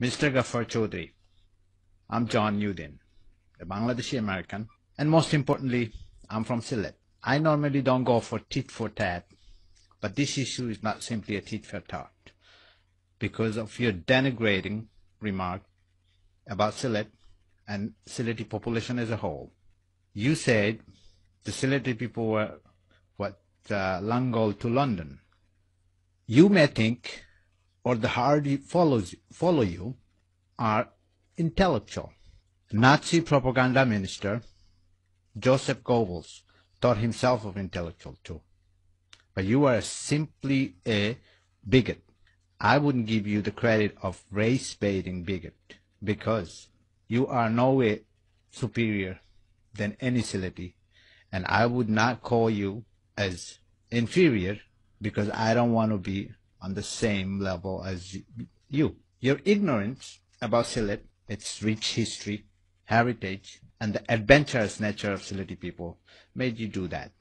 Mr. Ghaffar Chaudhry. I'm John Newden, a Bangladeshi American, and most importantly, I'm from Sylhet. I normally don't go for tit for tat, but this issue is not simply a tit for tat because of your denigrating remark about Sylhet and Sylheti population as a whole. You said the Sylheti people were Langol to London. You may think, or the hard follow you, are intellectual. Nazi propaganda minister Joseph Goebbels thought himself of intellectual too. But you are simply a bigot. I wouldn't give you the credit of race-baiting bigot because you are no way superior than any Sylheti, and I would not call you as inferior because I don't want to be on the same level as you. Your ignorance about Sylhet, its rich history, heritage, and the adventurous nature of Sylheti people made you do that.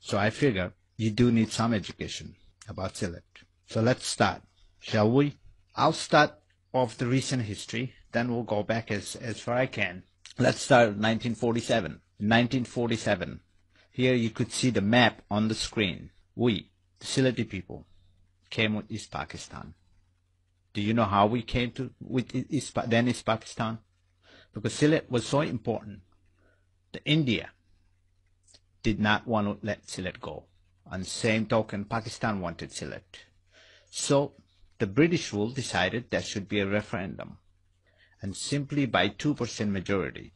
So I figure you do need some education about Sylhet. So let's start, shall we? I'll start off the recent history, then we'll go back as far as I can. Let's start with 1947. In 1947, here you could see the map on the screen. We, the Sylheti people, came with East Pakistan. Do you know how we came to with East Pakistan? Because Sylhet was so important that India did not want to let Sylhet go. On the same token, Pakistan wanted Sylhet. So the British rule decided there should be a referendum. And simply by 2% majority,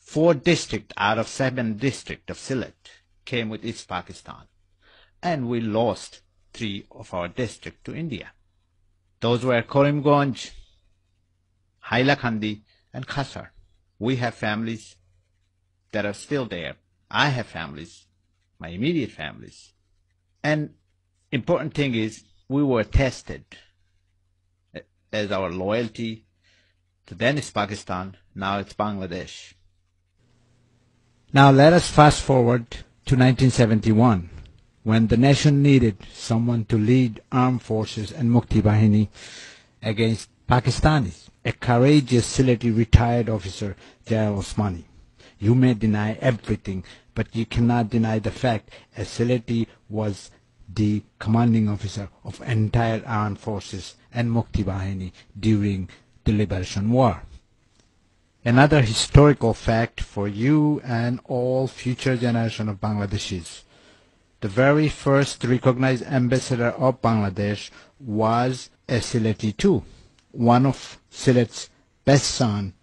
4 districts out of 7 districts of Sylhet came with East Pakistan. And we lost 3 of our districts to India. Those were Karimganj, Hailakandi, and Khasar. We have families that are still there. I have families, my immediate families. And important thing is we were tested as our loyalty to then it's Pakistan, now it's Bangladesh. Now let us fast forward to 1971, when the nation needed someone to lead armed forces and Mukti Bahini against Pakistanis. A courageous Sylheti retired officer, Jalal Osmani. You may deny everything, but you cannot deny the fact a Sylheti was the commanding officer of entire armed forces and Mukti Bahini during the Liberation War. Another historical fact for you and all future generation of Bangladeshis. The very first recognized ambassador of Bangladesh was a Sylheti too, one of Sylhet's best son,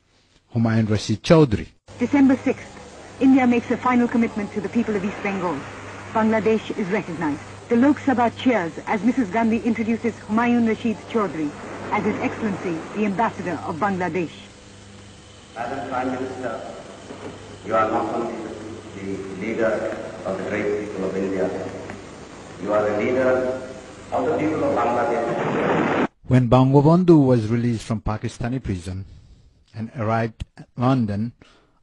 Humayun Rashid Chaudhry. December 6th, India makes a final commitment to the people of East Bengal. Bangladesh is recognized. The Lok Sabha cheers as Mrs. Gandhi introduces Humayun Rashid Chaudhry as His Excellency, the Ambassador of Bangladesh. Madam Prime Minister, you are not only the leader of the great people of India, you are the leader of the people of Bangladesh. When Bangabandhu was released from Pakistani prison and arrived at London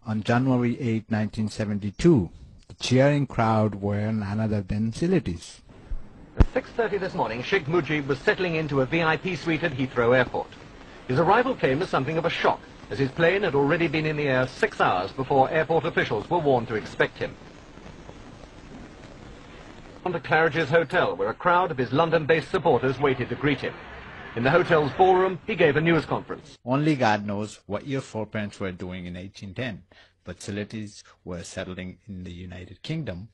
on January 8, 1972, the cheering crowd were none other than Sylhetis. At 6:30 this morning, Sheikh Mujib was settling into a VIP suite at Heathrow Airport. His arrival came as something of a shock, as his plane had already been in the air 6 hours before airport officials were warned to expect him. On to Claridge's Hotel, where a crowd of his London-based supporters waited to greet him. In the hotel's ballroom, he gave a news conference. Only God knows what your foreparents were doing in 1810, but Sylhetis were settling in the United Kingdom.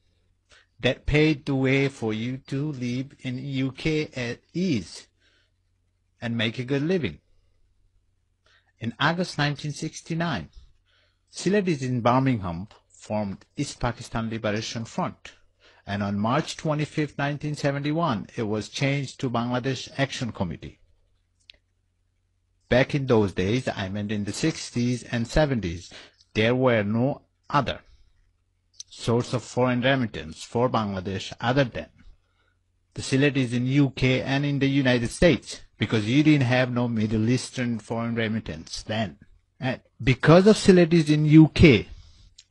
That paved the way for you to live in UK at ease and make a good living. In August 1969, Sylhetis in Birmingham formed East Pakistan Liberation Front, and on March 25, 1971, it was changed to Bangladesh Action Committee. Back in those days, I meant in the 60s and 70s, there were no other source of foreign remittance for Bangladesh other than the Sylhetis in UK and in the United States, because you didn't have no Middle Eastern foreign remittance then. And because of Sylhetis in UK,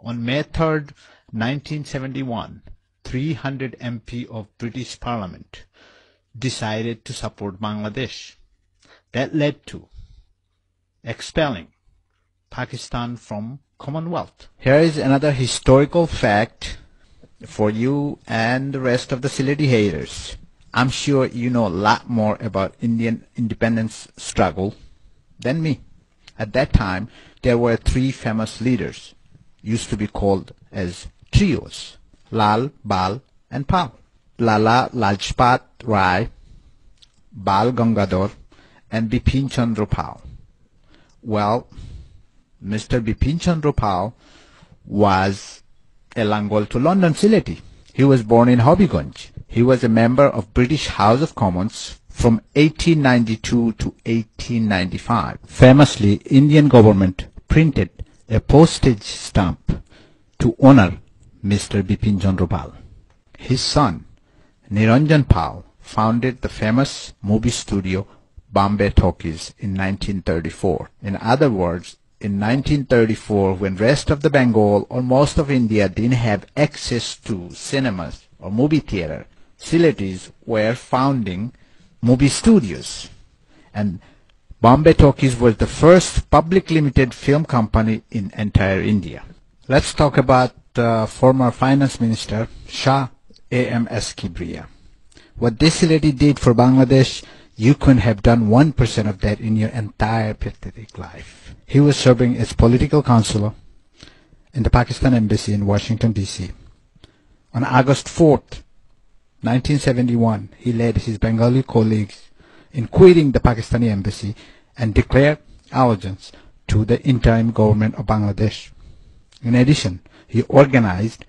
on May 3rd, 1971, 300 MP of British Parliament decided to support Bangladesh. That led to expelling Pakistan from Commonwealth. Here is another historical fact for you and the rest of the Sylheti haters. I'm sure you know a lot more about Indian independence struggle than me. At that time, there were three famous leaders, used to be called as trios: Lal, Bal, and Pal. Lala Lajpat Rai, Bal Gangadhar, and Bipin Chandra Pal. Well, Mr. Bipin Chandra Pal was a Langol to London Sylheti. He was born in Hobbygunj. He was a member of British House of Commons from 1892 to 1895. Famously, Indian government printed a postage stamp to honor Mr. Bipin Chandra Pal. His son, Niranjan Pal, founded the famous movie studio Bombay Talkies in 1934. In other words, in 1934, when rest of the Bengal or most of India didn't have access to cinemas or movie theater, Sylhetis were founding movie studios. And Bombay Talkies was the first public limited film company in entire India. Let's talk about former finance minister Shah A.M.S. Kibriya. What this Sylheti did for Bangladesh, you couldn't have done 1% of that in your entire pathetic life. He was serving as political counselor in the Pakistan Embassy in Washington, D.C. On August 4th, 1971, he led his Bengali colleagues in quitting the Pakistani Embassy and declared allegiance to the interim government of Bangladesh. In addition, he organized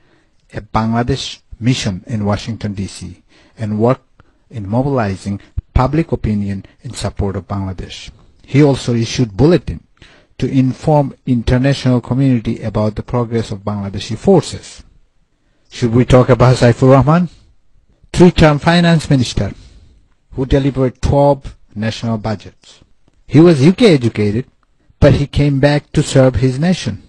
a Bangladesh mission in Washington, D.C. and worked in mobilizing public opinion in support of Bangladesh. He also issued bulletin to inform international community about the progress of Bangladeshi forces. Should we talk about Saifur Rahman? Three-term finance minister who delivered 12 national budgets. He was UK educated, but he came back to serve his nation.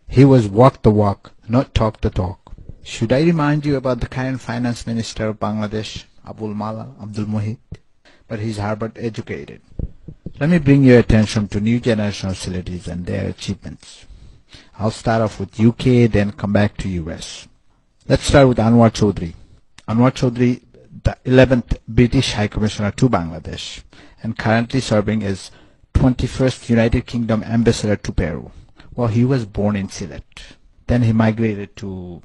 He was walk the walk, not talk the talk. Should I remind you about the current finance minister of Bangladesh, Abul Mala Abdul Muhit? But he's Harvard educated. Let me bring your attention to new generation of Sylhetis and their achievements. I'll start off with UK, then come back to US. Let's start with Anwar Chaudhry. Anwar Chaudhry, the 11th British High Commissioner to Bangladesh, and currently serving as 21st United Kingdom Ambassador to Peru. Well, he was born in Sylhet. Then he migrated to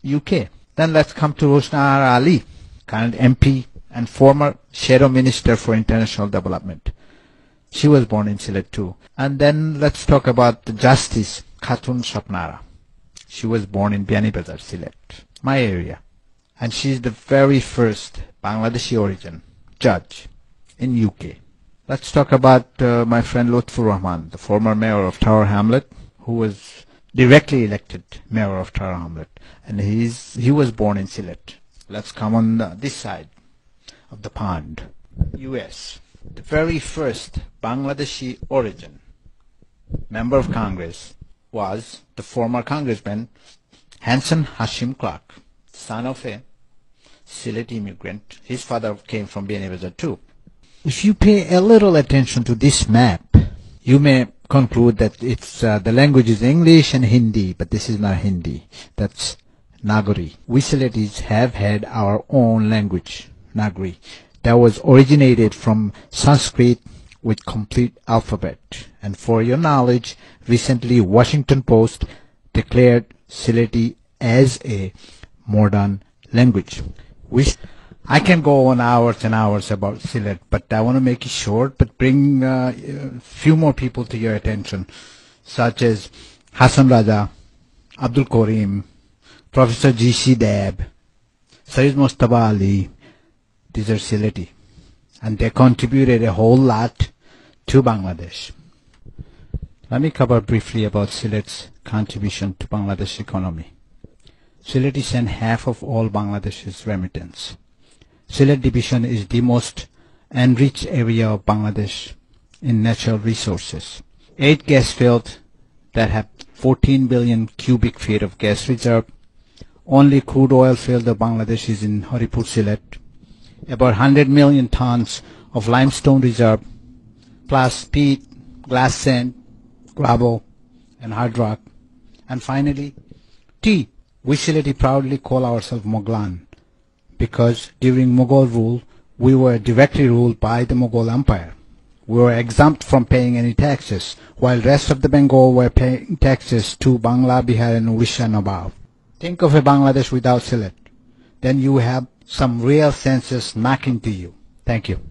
UK. Then let's come to Rosna Ara Ali, current MP and former Shadow Minister for International Development. She was born in Sylhet too. And then let's talk about the Justice Khatun Sapnara. She was born in Bianibazar, Sylhet, my area. And she is the very first Bangladeshi origin judge in UK. Let's talk about my friend Lutfur Rahman, the former mayor of Tower Hamlet, who was directly elected mayor of Tower Hamlet. And he was born in Sylhet. Let's come on this side of the pond. US. The very first Bangladeshi origin member of Congress was the former Congressman Hanson Hashim Clark, son of a Sylhet immigrant. His father came from Bianibazar too. If you pay a little attention to this map, you may conclude that it's the language is English and Hindi, but this is not Hindi. That's Nagari. We Sylhetis have had our own language, Nagari, that was originated from Sanskrit with complete alphabet. And for your knowledge, recently Washington Post declared Sylheti as a modern language. I can go on hours and hours about Sylhet, but I want to make it short, but bring a few more people to your attention, such as Hassan Raja, Abdul Karim, Professor G.C. Deb, Sayyid Mustafa Ali. These are Sylheti, and they contributed a whole lot to Bangladesh. Let me cover briefly about Sylhet's contribution to Bangladesh economy. Sylheti send half of all Bangladesh's remittance. Sylhet division is the most enriched area of Bangladesh in natural resources. 8 gas fields that have 14 billion cubic feet of gas reserve. Only crude oil field of Bangladesh is in Haripur, Sylhet. About 100 million tons of limestone reserve, plus peat, glass sand, gravel, and hard rock. And finally, tea. We Sylheti proudly call ourselves Mughlan because during Mughal rule, we were directly ruled by the Mughal Empire. We were exempt from paying any taxes, while rest of the Bengal were paying taxes to Bangla, Bihar, and Odisha Nawab. Think of a Bangladesh without Sylhet. Then you have some real senses knocking to you. Thank you.